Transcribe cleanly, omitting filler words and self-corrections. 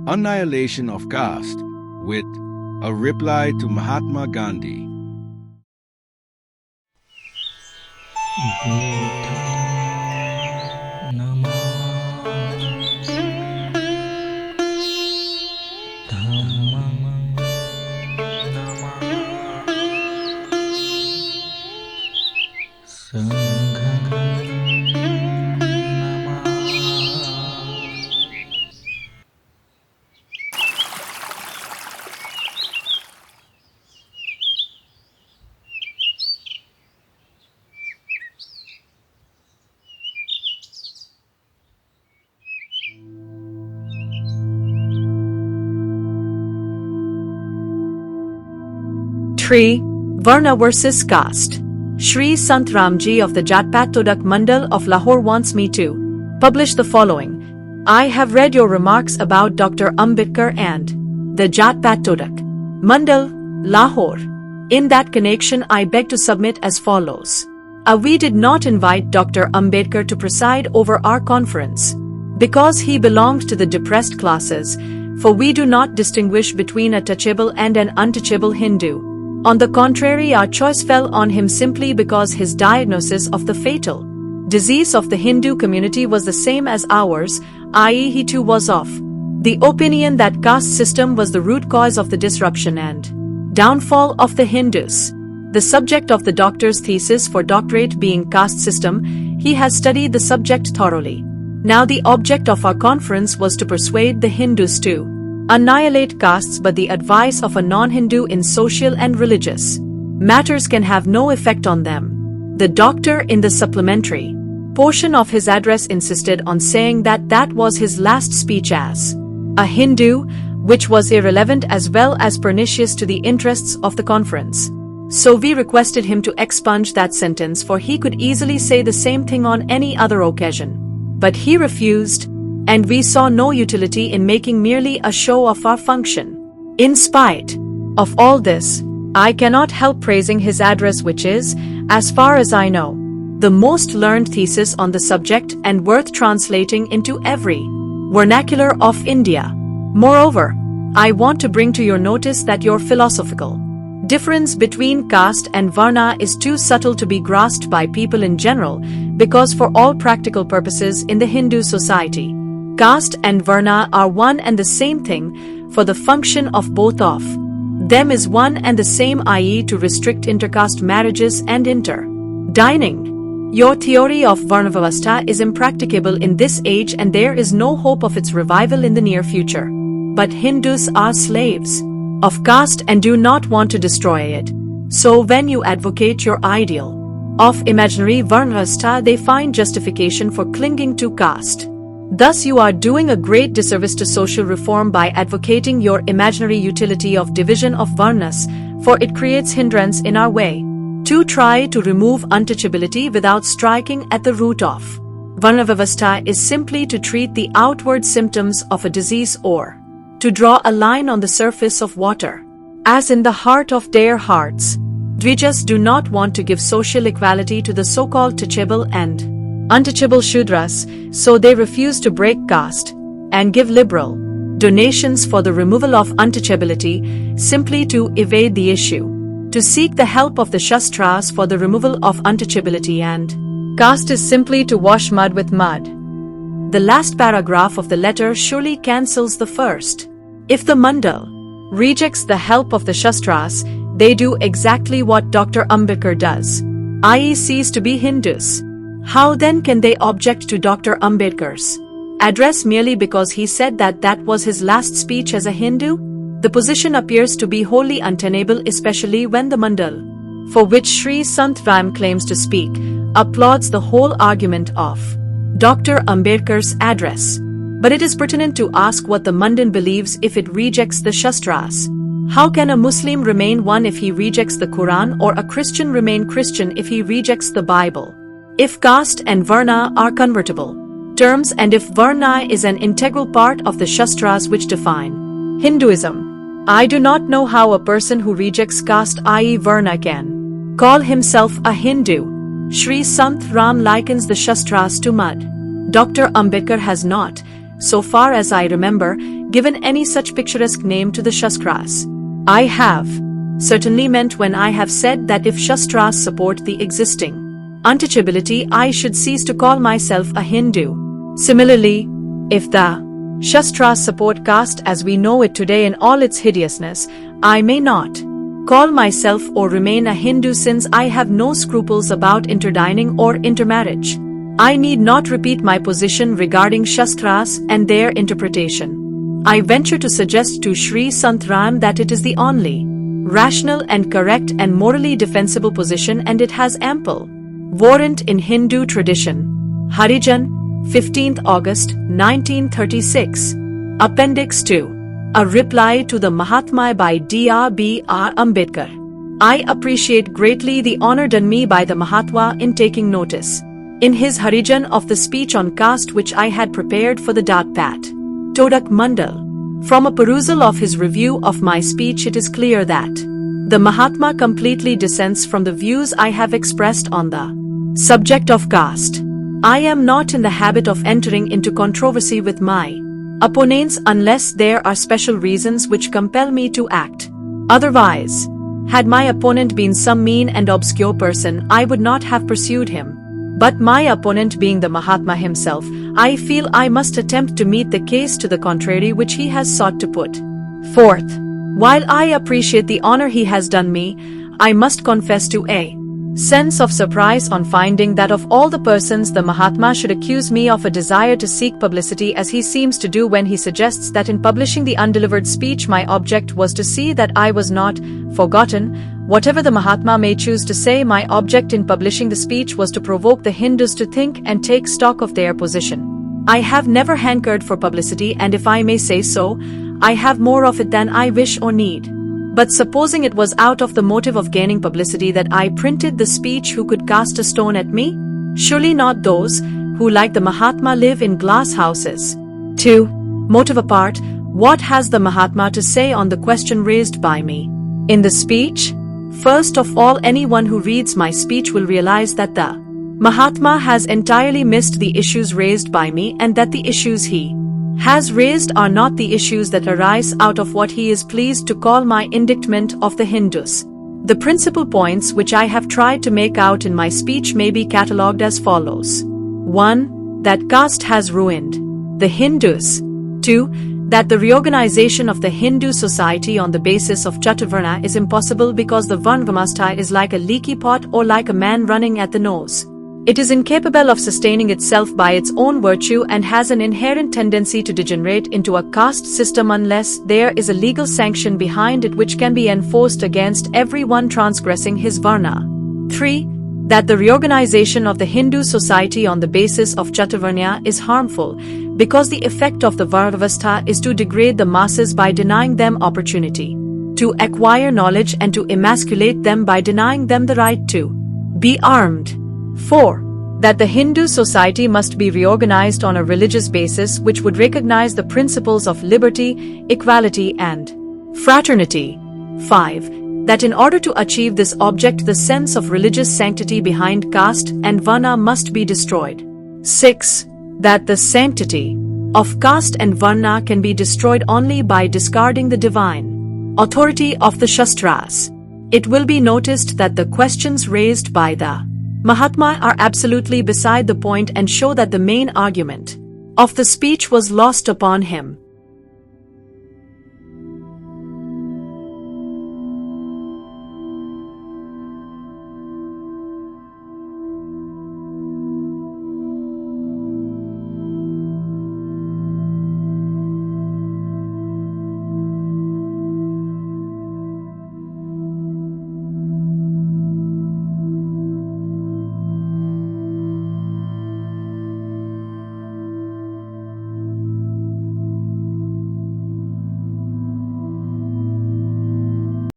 Annihilation of Caste with a reply to Mahatma Gandhi. Shri, VARNA versus Caste. Shri Sant Ramji of the Jat-Pat-Todak Mandal of Lahore wants me to publish the following. I have read your remarks about Dr. Ambedkar and the Jat-Pat-Todak Mandal, Lahore. In that connection, I beg to submit as follows. We did not invite Dr. Ambedkar to preside over our conference because he belonged to the depressed classes, for we do not distinguish between a touchable and an untouchable Hindu. On the contrary, our choice fell on him simply because his diagnosis of the fatal disease of the Hindu community was the same as ours, i.e. he too was of the opinion that caste system was the root cause of the disruption and downfall of the Hindus. The subject of the doctor's thesis for doctorate being caste system, he has studied the subject thoroughly. Now the object of our conference was to persuade the Hindus to annihilate castes, but the advice of a non-Hindu in social and religious matters can have no effect on them. The doctor in the supplementary portion of his address insisted on saying that that was his last speech as a Hindu, which was irrelevant as well as pernicious to the interests of the conference. So we requested him to expunge that sentence, for he could easily say the same thing on any other occasion. But he refused, and we saw no utility in making merely a show of our function. In spite of all this, I cannot help praising his address, which is, as far as I know, the most learned thesis on the subject and worth translating into every vernacular of India. Moreover, I want to bring to your notice that your philosophical difference between caste and varna is too subtle to be grasped by people in general, because for all practical purposes in the Hindu society, caste and varna are one and the same thing, for the function of both of them is one and the same, i.e. to restrict intercaste marriages and inter-dining. Your theory of varnavavastha is impracticable in this age, and there is no hope of its revival in the near future. But Hindus are slaves of caste and do not want to destroy it. So when you advocate your ideal of imaginary varnavastha, they find justification for clinging to caste. Thus you are doing a great disservice to social reform by advocating your imaginary utility of division of varnas, for it creates hindrance in our way to try to remove untouchability without striking at the root of varnavavastha is simply to treat the outward symptoms of a disease, or to draw a line on the surface of water. As in the heart of their hearts, Dvijas do not want to give social equality to the so-called touchable and untouchable Shudras, so they refuse to break caste and give liberal donations for the removal of untouchability, simply to evade the issue, to seek the help of the Shastras for the removal of untouchability and caste is simply to wash mud with mud. The last paragraph of the letter surely cancels the first. If the Mandal rejects the help of the Shastras, they do exactly what Dr. Ambedkar does, i.e. cease to be Hindus. How then can they object to Dr. Ambedkar's address merely because he said that that was his last speech as a Hindu? The position appears to be wholly untenable, especially when the Mandal, for which Shri Sant Ram claims to speak, applauds the whole argument of Dr. Ambedkar's address. But it is pertinent to ask what the Mandal believes if it rejects the Shastras. How can a Muslim remain one if he rejects the Quran, or a Christian remain Christian if he rejects the Bible? If caste and varna are convertible terms, and if varna is an integral part of the Shastras which define Hinduism, I do not know how a person who rejects caste, i.e. varna, can call himself a Hindu. Shri Sant Ram likens the Shastras to mud. Dr. Ambedkar has not, so far as I remember, given any such picturesque name to the Shastras. I have certainly meant when I have said that if Shastras support the existing untouchability, I should cease to call myself a Hindu. Similarly, if the Shastras support caste as we know it today in all its hideousness, I may not call myself or remain a Hindu since I have no scruples about interdining or intermarriage. I need not repeat my position regarding Shastras and their interpretation. I venture to suggest to Shri Sant Ram that it is the only rational and correct and morally defensible position, and it has ample warrant in Hindu tradition. Harijan, 15th August 1936. Appendix 2. A reply to the Mahatma by Dr. Ambedkar. I appreciate greatly the honor done me by the Mahatma in taking notice, in his Harijan, of the speech on caste which I had prepared for the Jat-Pat-Todak Mandal. From a perusal of his review of my speech, it is clear that the Mahatma completely dissents from the views I have expressed on the subject of caste. I am not in the habit of entering into controversy with my opponents unless there are special reasons which compel me to act. Otherwise, had my opponent been some mean and obscure person, I would not have pursued him. But my opponent being the Mahatma himself, I feel I must attempt to meet the case to the contrary which he has sought to put forth. While I appreciate the honor he has done me, I must confess to a sense of surprise on finding that of all the persons the Mahatma should accuse me of a desire to seek publicity, as he seems to do when he suggests that in publishing the undelivered speech my object was to see that I was not forgotten. Whatever the Mahatma may choose to say, my object in publishing the speech was to provoke the Hindus to think and take stock of their position. I have never hankered for publicity, and if I may say so, I have more of it than I wish or need. But supposing it was out of the motive of gaining publicity that I printed the speech, who could cast a stone at me? Surely not those who, like the Mahatma, live in glass houses. 2. Motive apart, what has the Mahatma to say on the question raised by me in the speech? First of all, anyone who reads my speech will realize that the Mahatma has entirely missed the issues raised by me, and that the issues he has raised are not the issues that arise out of what he is pleased to call my indictment of the Hindus. The principal points which I have tried to make out in my speech may be catalogued as follows. 1. That caste has ruined the Hindus. 2. That the reorganization of the Hindu society on the basis of Chatuvarna is impossible because the Varna is like a leaky pot or like a man running at the nose. It is incapable of sustaining itself by its own virtue and has an inherent tendency to degenerate into a caste system unless there is a legal sanction behind it which can be enforced against everyone transgressing his Varna. 3. That the reorganization of the Hindu society on the basis of Chatuvarna is harmful because the effect of the Varnavastha is to degrade the masses by denying them opportunity to acquire knowledge and to emasculate them by denying them the right to be armed. 4. That the Hindu society must be reorganized on a religious basis which would recognize the principles of liberty, equality and fraternity. 5. That in order to achieve this object, the sense of religious sanctity behind caste and Varna must be destroyed. 6. That the sanctity of caste and Varna can be destroyed only by discarding the divine authority of the Shastras. It will be noticed that the questions raised by the Mahatma are absolutely beside the point and show that the main argument of the speech was lost upon him.